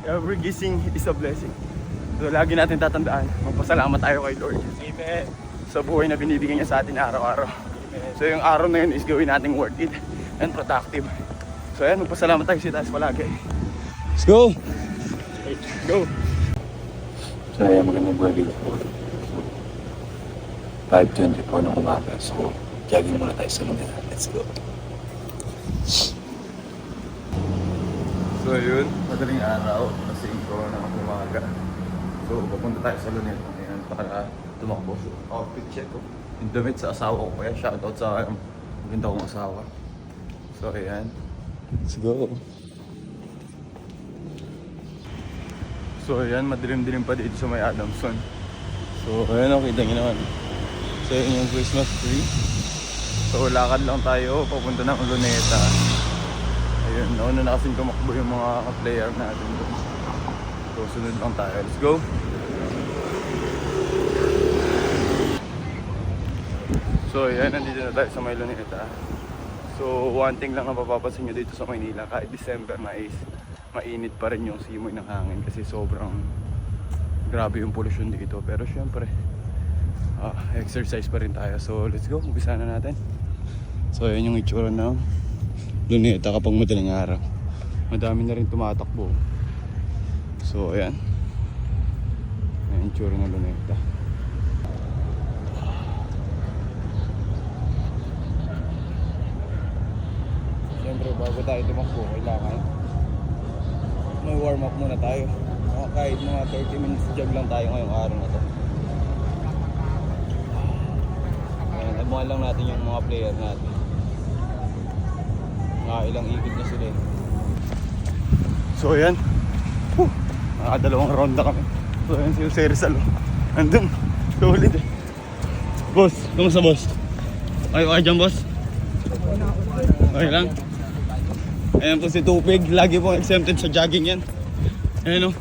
Every gising is a blessing. So lagi natin tatandaan, magpasalamat tayo kay Lord. Amen. Sa buhay na binibigyan niya sa atin araw-araw. So yung araw na yun is gawin nating worth it and productive. So ayan, magpasalamat tayo sa taas palagi. Let's go! Let's go! So ayan, magandang buhay dito po. 5:24 ng umaga. So, jogging muna tayo sa Luneta. Let's go. So yun, madaling araw, kasi ko na umaga. So papunta tayo sa Luneta. Ayan, para tumakbo. So, outfit check ko. Yung damit sa asawa ko. Kaya shoutout sa maganda kong asawa. So ayan. Let's go. So ayan, madilim-dilim pa dito sa may Adamson. So ayan, kita nyo naman. So yun yung Christmas tree. So lakad lang tayo, papunta ng Luneta. Ayun, nauna na kasing tumakbo yung mga player natin doon. So sunod lang tayo, let's go. So ayan, nandito na tayo sa may Luneta. So one thing lang ang mapapapansin nyo dito sa Maynila, kahit December na is mainit pa rin yung simoy ng hangin kasi sobrang grabe yung pollution dito. Pero syempre exercise pa rin tayo. So let's go, umpisa na natin. So ayan yung itsura ng Luneta kapag madaling araw. Madami na rin tumatakbo. So ayan, ayan yung itsura ng Luneta. Siyempre bago tayo tumakbo, kailangan mag-warm up muna tayo. Kahit mga 30 minutes jog lang tayo ngayong araw na to. Ayan, nagmuhan lang natin yung mga player natin. Mga ilang ikot na sila eh. So ayan, nakadalawang round na kami. So ayan si Jose Rizal. Andun, solid eh. Boss, kumusta boss? Okay dyan boss? Okay lang? Ayan po si Tupig, lagi pong exempted sa jogging yan. Ayan o.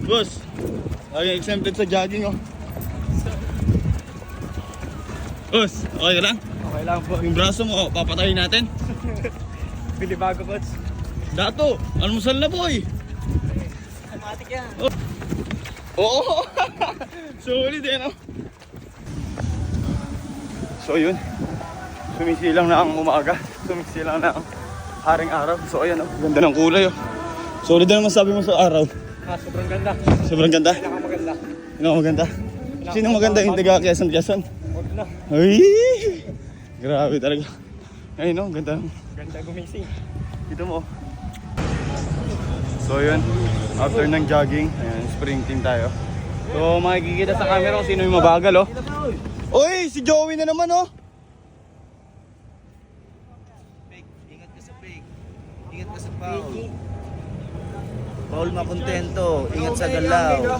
Boss, lagi exempted sa jogging o. Boss, okay lang? Okay lang po. Yung braso mo, papatayin natin. Bili bago, coach. Dato, almusal na boy. Automatic yan. Oo. Solid eh no. So yun, sumisilang na ang umaga. Sumisilang na ang haring araw. So ayan oh, ganda ng kulay oh. Solid na naman sabi mo sa araw. Sobrang ganda. Sobrang ganda. Pinakamaganda. Maganda. Sino maganda yung taga Quezon? Huwag na. Ay! Grabe talaga. Ayun oh, ganda. Ganda gumising. Dito mo. So yun, after ng jogging, ayan, sprinting tayo. So makikita sa camera kung sino yung mabagal oh. Oy, si Joey na naman oh. Ingat ka sa fake. Ingat ka sa foul. Foul makontento. Ingat sa galaw.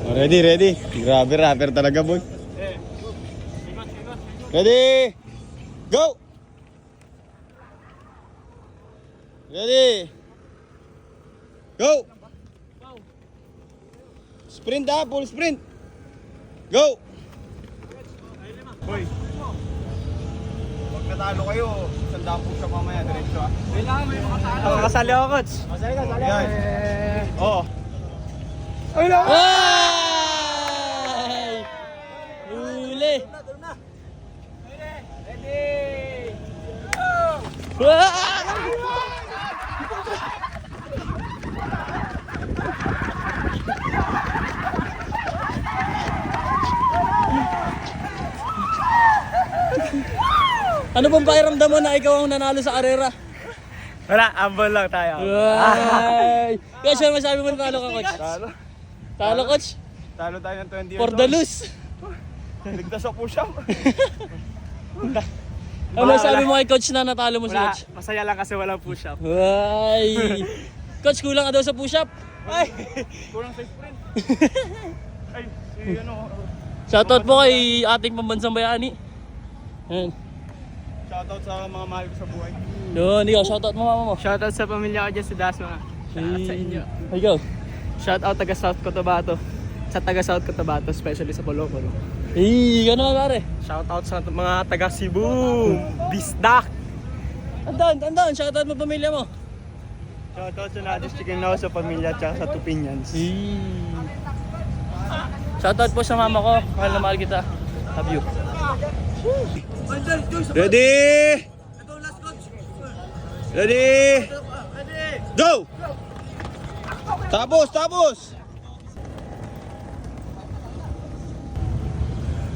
Oh, ready. Grabe, rapper talaga boy. Ready? Go! Ready? Go! Sprint ah, full sprint. Go! Boy. Huwag natalo kayo. Sandaan po siya mamaya, diretso ah. Kailangan may makatalo. Kasali ako, coach. Masali ka. Oo. Ay lang! Ay! Huli! Ready! Ano bang pakiramdam mo na ikaw ang nanalo sa karera? Wala, ambol lang tayo. Ay! Coach, ano masabi mo nanalo ka, coach? Talo, coach? Talo tayo ng 20 years For the lose. Ligtas sa push-up. Ano masabi mo kay coach na natalo mo si Wala, coach? masaya lang kasi walang push-up. Ay! Coach, kulang ka daw sa push-up. Ay! Kurang sa sprint. Ay, si ano. Shoutout po kay ating pambansang bayani. Yan. Shoutout sa mga mahal ko sa buhay. Yun, ikaw, shoutout mo mama mo. Shoutout sa pamilya ko dyan sa Dasma. Shoutout sa inyo. Ikaw. Shoutout taga South Cotabato. Sa taga South Cotabato, especially sa Polopolo. Ikaw naman pare. Shoutout sa mga taga Cebu. Bisdak. Andan, shoutout mo pamilya mo. Shoutout sa Nadi's Chicken House, sa pamilya, at sa Tupinians. Shoutout po sa mama ko. Mahal na mahal kita. Love you. Ready? Ready? Go! Tapos!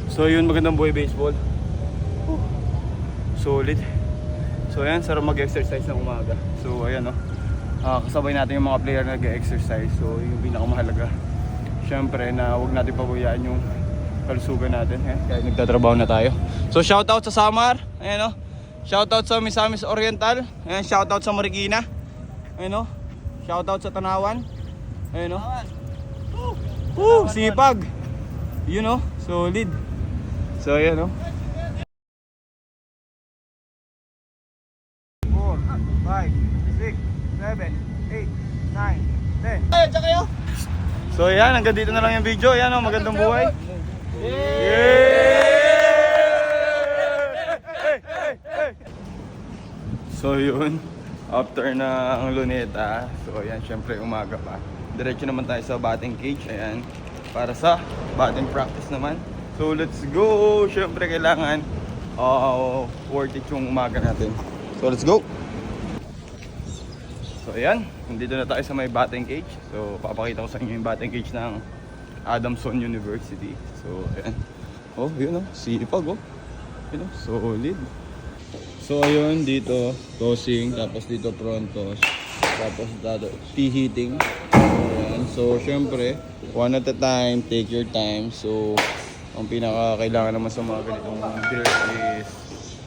So yun, magandang buhay baseball. Solid. So ayan, sarap mag-exercise ng umaga. So ayan no. Kasabay natin yung mga player na nag-exercise. So yung pinakamahalaga. Siyempre na huwag natin pabayaan yung kalusugan natin. Kaya nagtatrabaho na tayo. So shoutout sa Samar. Ayan no. Shoutout sa Misamis Oriental. Ayan, shoutout sa Marikina. Ayan no. Shoutout sa Tanawan. Ayan no. Sipag. You know, solid. So ayan no. 4, 5, 6, 7, 8, 9, 10. Ay, tsaka kayo? So ayan, hanggang dito na lang yung video. Ayan o, magandang buhay. So yun, after na ang luneta. So ayan, syempre umaga pa. Diretso naman tayo sa batting cage. Ayan, para sa batting practice naman. So let's go. Syempre kailangan worth it yung umaga natin. So let's go. So ayan, nandito na tayo sa may batting cage. So papakita ko sa inyo yung batting cage ng Adamson University. So ayan. Oh, yun oh, sipag oh. Yun oh, solid. So ayun, dito tossing, tapos dito prontos, tapos dito T-hitting. Ayan. So syempre, one at a time, take your time. So ang pinaka kailangan naman sa mga ganitong drills is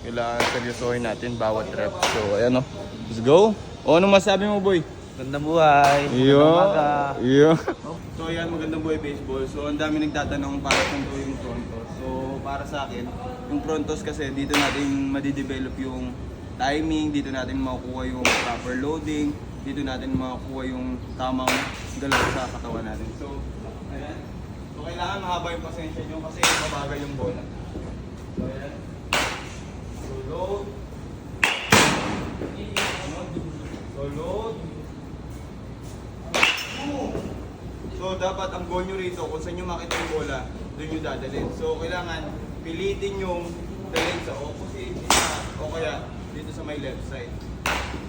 kailangan seryosohin natin bawat rep. So ayan oh, let's go. O anong masabi mo boy? Gandang buhay. Iyo. So yan, magandang buhay baseball. So ang dami nagtatanong para saan to yung prontos. So para sa akin, yung prontos kasi dito natin madidevelop yung timing, dito natin makukuha yung proper loading, dito natin makukuha yung tamang galaw sa katawan natin. So ayan. So kailangan mahaba yung pasensya nyo kasi mabagal yung bola. So ayan. So load. So load. So dapat ang goal nyo rito, kung saan nyo makita yung bola, doon nyo dadalhin. So kailangan pilitin yung dalhin sa opposite o kaya dito sa may left side.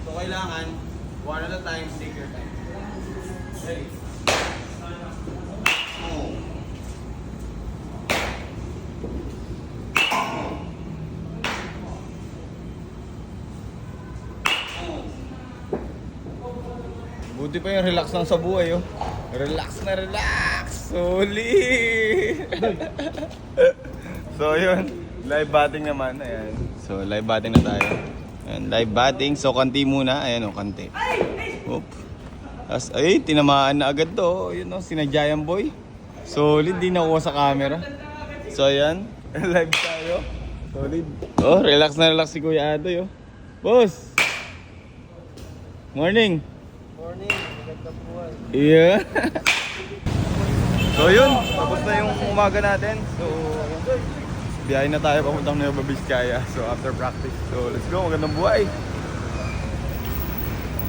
So kailangan one at a time, take your time. Ready? Buti pa yung relax lang sa buhay, oh. Relax na relax! Solid! So, yun. Live batting naman. Ayan. So, live batting na tayo. Ayan, live batting. So, kanti muna. Ayan, oh, kanti. Oop. As, ay, tinamaan na agad to. Yun, oh, sinadya yan, boy. Solid, di nakuha sa camera. So, ayan. Live tayo. Solid. Oh, relax na relax si Kuya Adoy, oh. Boss! Morning! Yeah. So yun, tapos na yung umaga natin. So biyahe na tayo papuntang Nueva Vizcaya. So after practice. So let's go, magandang buhay.